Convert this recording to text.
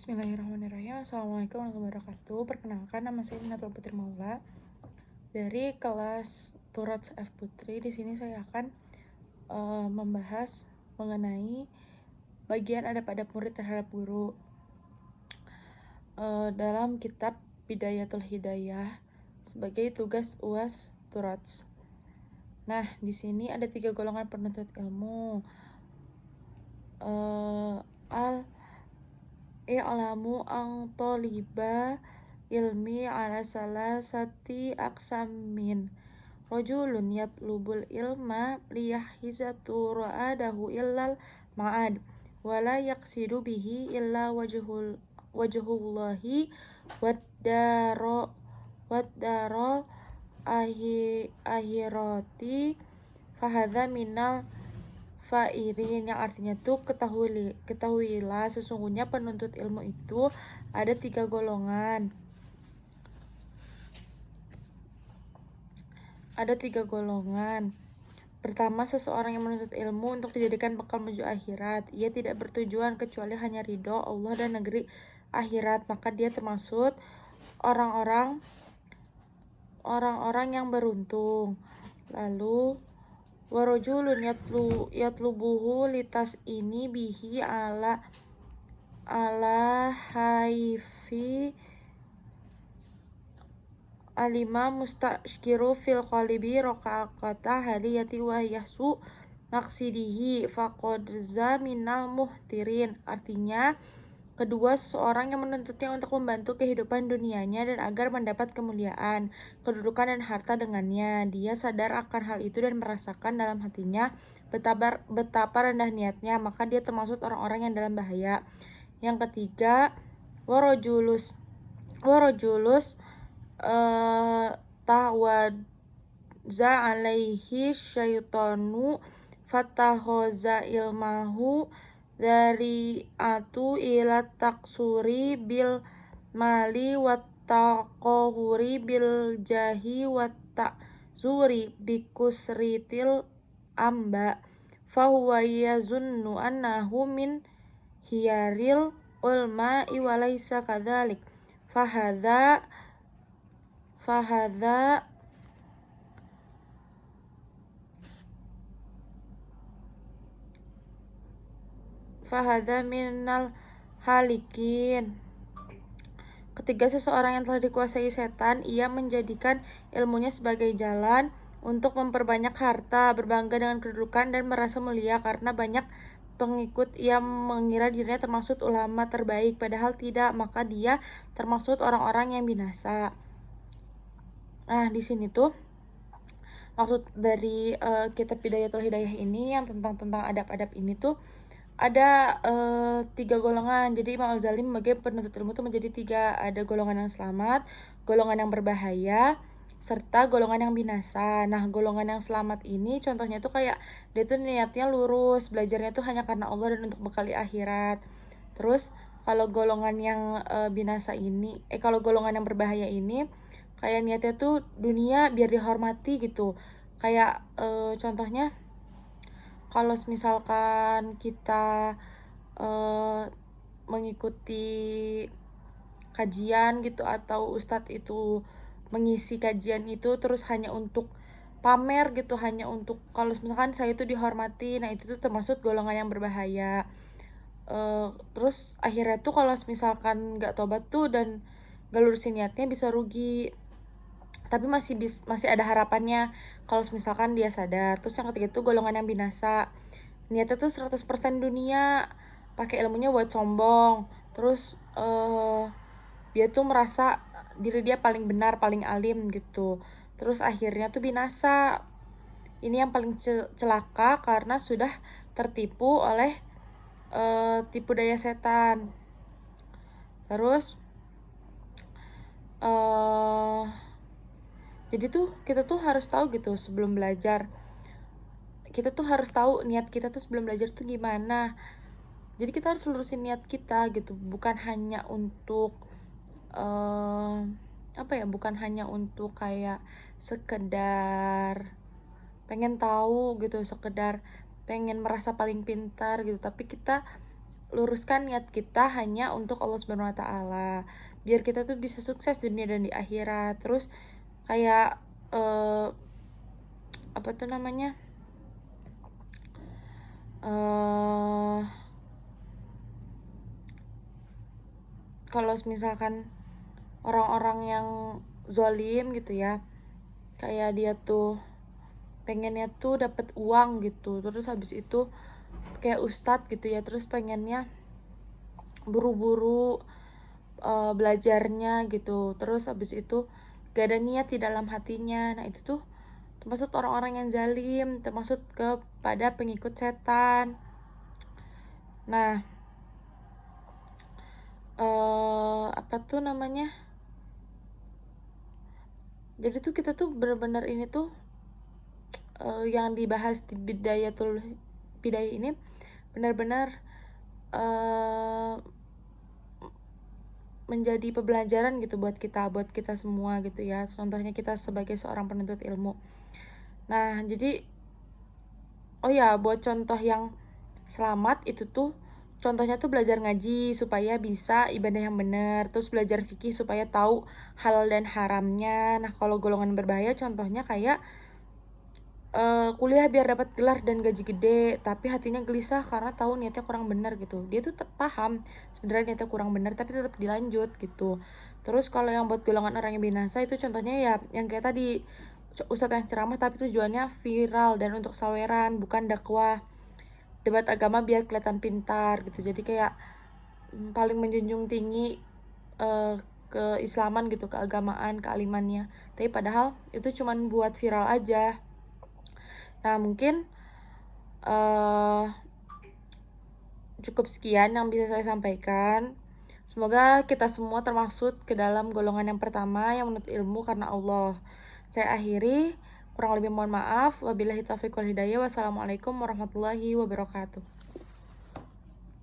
Bismillahirrahmanirrahim. Assalamualaikum warahmatullahi wabarakatuh. Perkenalkan, nama saya Minatul Putri Maula dari kelas Turats F Putri. Di sini saya akan membahas mengenai bagian adab-adab murid terhadap guru dalam kitab Bidayatul Hidayah sebagai tugas UAS Turats. Nah, di sini ada 3 golongan penuntut ilmu. I'lamu ang toliba ilmi ala salasati aksamin rajulun yatlubul ilma liyahizatu ra'adahu illal ma'ad wala yaksidu bihi illa wajhullahi waddarol ahirati fahadha minal fa'irin, yang artinya tuh ketahuilah sesungguhnya penuntut ilmu itu ada 3 golongan. Pertama, seseorang yang menuntut ilmu untuk dijadikan bekal menuju akhirat. Ia tidak bertujuan kecuali hanya ridho Allah dan negeri akhirat, maka dia termasuk orang-orang yang beruntung. Lalu warajulun yatlubuhu litas ini bihi ala haifi alima mustashkiru fil qalibi raqaqata haliyati wa yahsu maksidihi faqadza minal muhtirin. Artinya, kedua, seseorang yang menuntutnya untuk membantu kehidupan dunianya dan agar mendapat kemuliaan, kedudukan dan harta dengannya. Dia sadar akan hal itu dan merasakan dalam hatinya betapa rendah niatnya, maka dia termasuk orang-orang yang dalam bahaya. Yang ketiga, warajulus tahwadza alaihi syaitanu fatahoza ilmahu dari atu ila taksuri bil mali wattaqahuri bil jahi wattazuri bikusritil amba fahuwa yazunnu annahu min hiyaril ulma'i walaysa kadzalik fahadha minal halikin. Ketiga, seseorang yang telah dikuasai setan, ia menjadikan ilmunya sebagai jalan untuk memperbanyak harta, berbangga dengan kedudukan dan merasa mulia karena banyak pengikut. Ia mengira dirinya termasuk ulama terbaik, padahal tidak, maka dia termasuk orang-orang yang binasa. Nah, di sini tuh maksud dari kitab Bidayatul Hidayah ini yang tentang adab-adab ini tuh ada 3 golongan. Jadi Imam Al-Ghazali membagi penuntut ilmu itu menjadi 3. Ada golongan yang selamat, golongan yang berbahaya, serta golongan yang binasa. Nah, golongan yang selamat ini contohnya tuh kayak dia tuh niatnya lurus, belajarnya tuh hanya karena Allah dan untuk bekal di akhirat. Terus kalau golongan yang kalau golongan yang berbahaya ini kayak niatnya tuh dunia biar dihormati gitu. Kayak contohnya kalau misalkan kita mengikuti kajian gitu atau ustadz itu mengisi kajian itu terus hanya untuk pamer gitu, hanya untuk kalau misalkan saya itu dihormati, nah itu tuh termasuk golongan yang berbahaya. Terus akhirnya tuh kalau misalkan nggak tobat tuh dan gak lurusin niatnya bisa rugi, tapi masih ada harapannya kalau misalkan dia sadar. Terus yang ketiga itu golongan yang binasa, niatnya tuh 100% dunia, pakai ilmunya buat sombong. Terus dia tuh merasa diri dia paling benar, paling alim gitu. Terus akhirnya tuh binasa. Ini yang paling celaka karena sudah tertipu oleh tipu daya setan. Terus jadi tuh kita tuh harus tahu gitu sebelum belajar. Kita tuh harus tahu niat kita tuh sebelum belajar tuh gimana. Jadi kita harus lurusin niat kita gitu, bukan hanya untuk bukan hanya untuk kayak sekedar pengen tahu gitu, sekedar pengen merasa paling pintar gitu, tapi kita luruskan niat kita hanya untuk Allah Subhanahu wa taala. Biar kita tuh bisa sukses di dunia dan di akhirat. Terus kayak apa tuh namanya? Kalau misalkan orang-orang yang zolim gitu ya, kayak dia tuh pengennya tuh dapat uang gitu, terus habis itu kayak ustadz gitu ya, terus pengennya buru-buru belajarnya gitu, terus habis itu gak ada niat di dalam hatinya. Nah itu tuh termasuk orang-orang yang zalim, termasuk kepada pengikut setan. Nah apa tuh namanya, jadi tuh kita tuh benar-benar ini tuh yang dibahas di Bidayatul Bidayah ini benar-benar menjadi pembelajaran gitu buat kita semua gitu ya. Contohnya kita sebagai seorang penuntut ilmu. Nah jadi oh ya, buat contoh yang selamat itu tuh contohnya tuh belajar ngaji supaya bisa ibadah yang benar, terus belajar fikih supaya tahu halal dan haramnya. Nah kalau golongan berbahaya contohnya kayak kuliah biar dapat gelar dan gaji gede, tapi hatinya gelisah karena tahu niatnya kurang benar gitu. Dia tuh paham sebenarnya niatnya kurang benar, tapi tetap dilanjut gitu. Terus kalau yang buat golongan orang yang binasa itu contohnya ya yang kayak tadi, ustadz yang ceramah tapi tujuannya viral dan untuk saweran, bukan dakwah debat agama biar kelihatan pintar gitu. Jadi kayak paling menjunjung tinggi keislaman gitu, keagamaan, kealimannya. Tapi padahal itu cuman buat viral aja. Nah mungkin cukup sekian yang bisa saya sampaikan. Semoga kita semua termasuk ke dalam golongan yang pertama yang menuntut ilmu karena Allah. Saya akhiri, kurang lebih mohon maaf. Wabillahi taufiq wal hidayah. Wassalamualaikum warahmatullahi wabarakatuh.